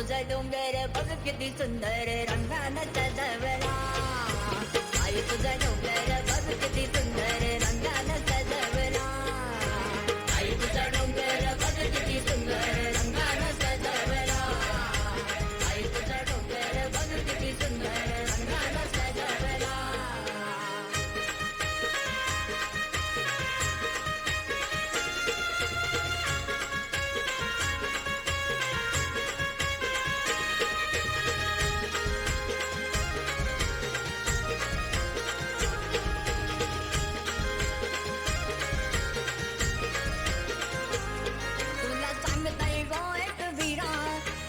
तुझा डोंगर बघ किती सुंदर रंगानं सजवला. आई तुझा डोंगर बघ किती सुंदर रंगानं सजवला. आई तुझा डोंगर बघ किती सुंदर रंगानं सजवला. आई तुझा डोंगर बघ किती सुंदर रंगानं सजवला. तुला सांगतय गो एक वीरा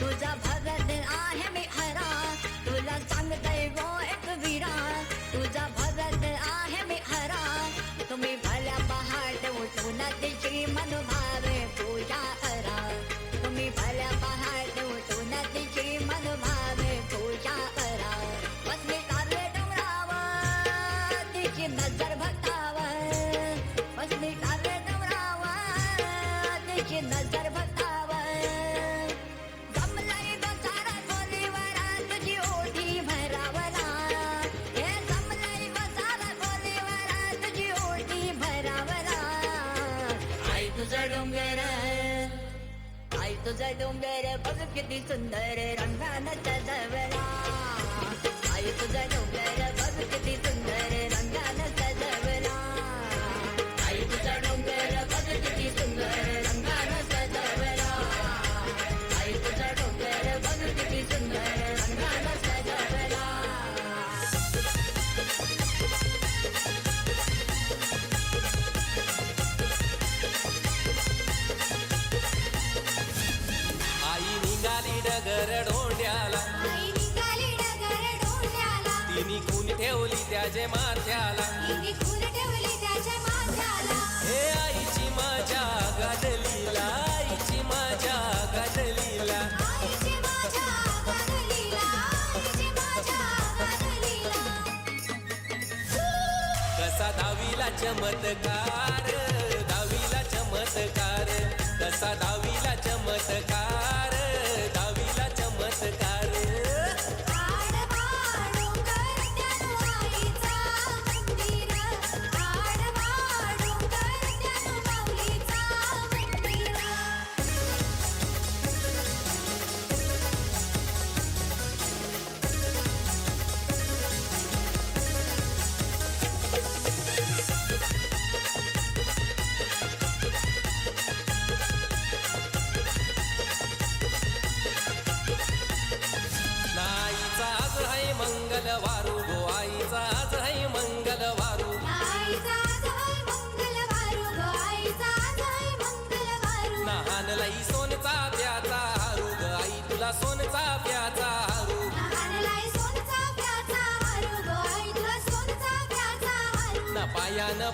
तुझा भगत आहे मी हरा. तुला सांगतय गो एक वीरा तुझा भगत आहे मी हरा. तुम्ही भल्या पहाट उठून तिची मनोभावे पूजा करा. तुम्ही भल्या पहाट उठून तिची मनोभावे पूजा करा. बसली कार्य डोंगरावर तिची नजर भक्तावर. बसली कार्य डोंगरावर तिची नजर भक्तावर. जमलंय गो सारा खोलीवर तुझी ओढी भरावला. हे जमलंय गो सारा खोलीवर तुझी ओढी भरावला. आई तुझा डोंगर आई तुझा डोंगर बघ किती सुंदर रंगानं सजवला. आई तुझा डोंगर बघ किती सुंदर रंगानं सजवला. आई तुझा डोंगर बघ किती सुंदर रंगानं सजवला. आई तुझा डोंगर बघ किती सुंदर रंगानं सजवला. आई निघाली डगर डोंड्याला. आई निघाली डगर डोंग्याला. तिने खून ठेवली त्याचे माथ्याला. तिने खून ठेवली त्याच्या माथ्याला. हे आईची माझ्या गादलीला. आईची माझ्या गादलीला. आईची माझ्या गादलीला. आईची माझ्या गादलीला. कसा दहावीला चमत्कार. दहावीला चमत्कार. कसा दहावीला चमत्कार. दहावीला चमत्कार. आडवा डोंगर त्यानु आईचा मंदिर. आडवा डोंगर त्यानु माऊलीचा मंदिर. नाईचा आज आहे मंगलवारू गो. आईचा आज आहे मंगलवारू. आईचा आज आहे मंगलवारू गो. आईचा आज आहे मंगलवारू. लहानलाई सोनचा प्याचा हारू ग. आई तुला सोनचा प्याचा हारू. लहानलाई सोनचा प्याचा हारू गो. आई तुला सोनचा प्याचा हारू. ना पायानं